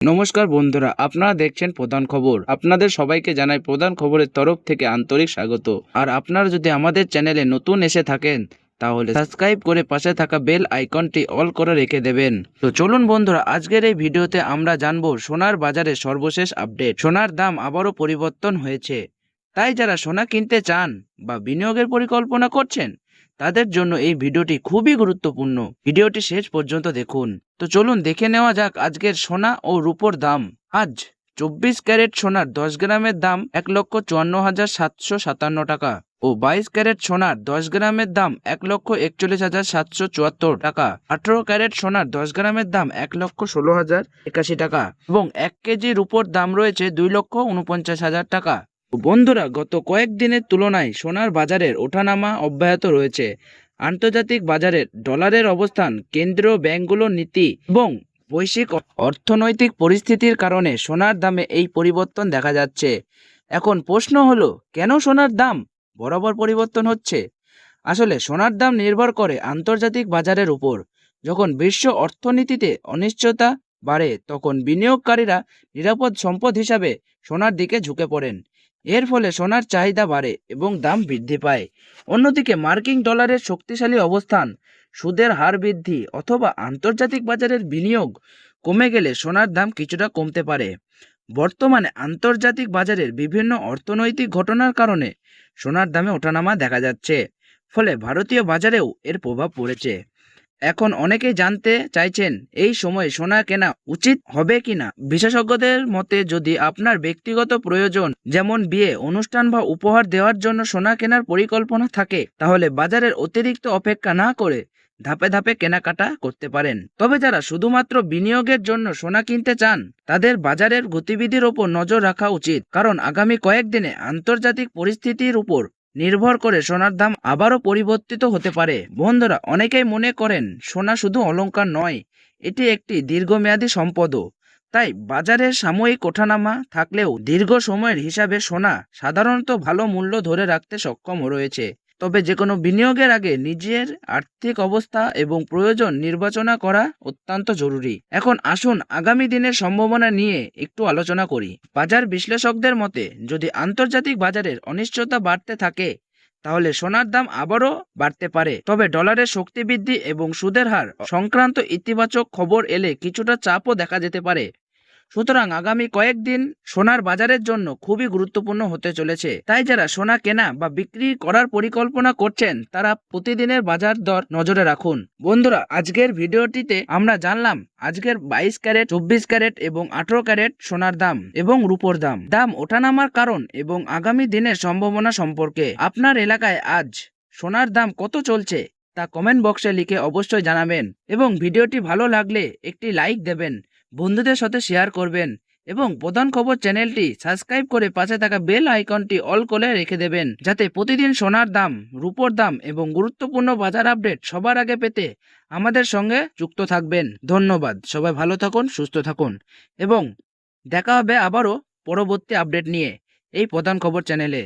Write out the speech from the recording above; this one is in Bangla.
নমস্কার বন্ধুরা, আপনারা দেখছেন প্রধান খবর। আপনাদের সবাইকে জানাই প্রধান খবরের তরফ থেকে আন্তরিক স্বাগত। আর আপনারা যদি আমাদের চ্যানেলে নতুন এসে থাকেন তাহলে সাবস্ক্রাইব করে পাশে থাকা বেল আইকনটি অল করে রেখে দেবেন। তো চলুন বন্ধুরা, আজকের এই ভিডিওতে আমরা জানবো সোনার বাজারে সর্বশেষ আপডেট। সোনার দাম আবারও পরিবর্তন হয়েছে, তাই যারা সোনা কিনতে চান বা বিনিয়োগের পরিকল্পনা করছেন তাদের জন্য এই ভিডিওটি খুবই গুরুত্বপূর্ণ। ভিডিওটি শেষ পর্যন্ত দেখুন। তো চলুন দেখে নেওয়া যাক আজকের সোনা ও রূপোর দাম। আজ 24 ক্যারেট সোনার 10 গ্রামের দাম 1,54,757 টাকা ও 22 ক্যারেট সোনার 10 গ্রামের দাম 1,41,774 টাকা। 18 ক্যারেট সোনার 10 গ্রামের দাম 1,16,081 টাকা এবং 1 কেজি রূপোর দাম রয়েছে 2,49,000 টাকা। বন্ধুরা, গত কয়েকদিনের তুলনায় সোনার বাজারের ওঠানামা অব্যাহত রয়েছে। আন্তর্জাতিক বাজারের ডলারের অবস্থান, কেন্দ্রীয় ব্যাংকগুলোর নীতি এবং বৈশ্বিক অর্থনৈতিক পরিস্থিতির কারণে সোনার দামে এই পরিবর্তন দেখা যাচ্ছে। এখন প্রশ্ন হলো, কেন সোনার দাম বরাবর পরিবর্তন হচ্ছে? আসলে সোনার দাম নির্ভর করে আন্তর্জাতিক বাজারের উপর। যখন বিশ্ব অর্থনীতিতে অনিশ্চয়তা বাড়ে তখন বিনিয়োগকারীরা নিরাপদ সম্পদ হিসাবে সোনার দিকে ঝুঁকে পড়েন। এর ফলে সোনার চাহিদা বাড়ে এবং দাম বৃদ্ধি পায়। অন্যদিকে মার্কিন ডলারের শক্তিশালী অবস্থান, সুদের হার বৃদ্ধি অথবা আন্তর্জাতিক বাজারের বিনিয়োগ কমে গেলে সোনার দাম কিছুটা কমতে পারে। বর্তমানে আন্তর্জাতিক বাজারের বিভিন্ন অর্থনৈতিক ঘটনার কারণে সোনার দামে ওঠানামা দেখা যাচ্ছে, ফলে ভারতীয় বাজারেও এর প্রভাব পড়েছে। এখন অনেকেই জানতে চাইছেন এই সময়ে সোনা কেনা উচিত হবে কিনা। বিশেষজ্ঞদের মতে, যদি আপনার ব্যক্তিগত প্রয়োজন যেমন বিয়ে, অনুষ্ঠান বা উপহার দেওয়ার জন্য সোনা কেনার পরিকল্পনা থাকে তাহলে বাজারের অতিরিক্ত অপেক্ষা না করে ধাপে ধাপে কেনাকাটা করতে পারেন। তবে যারা শুধুমাত্র বিনিয়োগের জন্য সোনা কিনতে চান তাদের বাজারের গতিবিধির ওপর নজর রাখা উচিত, কারণ আগামী কয়েকদিনে আন্তর্জাতিক পরিস্থিতির উপর নির্ভর করে সোনার দাম আবারও পরিবর্তিত হতে পারে। বন্ধুরা, অনেকেই মনে করেন সোনা শুধু অলংকার নয়, এটি একটি দীর্ঘমেয়াদী সম্পদও। তাই বাজারের সাময়িক ওঠানামা থাকলেও দীর্ঘ সময়ের হিসাবে সোনা সাধারণত ভালো মূল্য ধরে রাখতে সক্ষম রয়েছে। তবে যে কোনো বিনিয়োগের আগে নিজের আর্থিক অবস্থা এবং প্রয়োজন বিবেচনা করা অত্যন্ত জরুরি। এখন আসুন আগামী দিনের সম্ভাবনা নিয়ে একটু আলোচনা করি। বাজার বিশ্লেষকদের মতে, যদি আন্তর্জাতিক বাজারের অনিশ্চয়তা বাড়তে থাকে তাহলে সোনার দাম আবারও বাড়তে পারে। তবে ডলারের শক্তি বৃদ্ধি এবং সুদের হার সংক্রান্ত ইতিবাচক খবর এলে কিছুটা চাপও দেখা যেতে পারে। সুতরাং আগামী কয়েকদিন সোনার বাজারের জন্য খুবই গুরুত্বপূর্ণ হতে চলেছে। তাই যারা সোনা কেনা বা বিক্রি করার পরিকল্পনা করছেন তারা প্রতিদিনের বাজার দর নজরে রাখুন। বন্ধুরা, আজকের ভিডিওটিতে আমরা জানলাম আজকের 22 ক্যারেট, 24 ক্যারেট এবং 18 ক্যারেট সোনার দাম এবং রূপোর দাম ওঠানামার কারণ এবং আগামী দিনের সম্ভাবনা সম্পর্কে। আপনার এলাকায় আজ সোনার দাম কত চলছে তা কমেন্ট বক্সে লিখে অবশ্যই জানাবেন এবং ভিডিওটি ভালো লাগলে একটি লাইক দেবেন, বন্ধুদের সাথে শেয়ার করবেন এবং প্রধান খবর চ্যানেলটি সাবস্ক্রাইব করে পাশে থাকা বেল আইকনটি অল করে রেখে দেবেন, যাতে প্রতিদিন সোনার দাম, রূপোর দাম এবং গুরুত্বপূর্ণ বাজার আপডেট সবার আগে পেতে আমাদের সঙ্গে যুক্ত থাকবেন। ধন্যবাদ। সবাই ভালো থাকুন, সুস্থ থাকুন এবং দেখা হবে আবারও পরবর্তী আপডেট নিয়ে এই প্রধান খবর চ্যানেলে।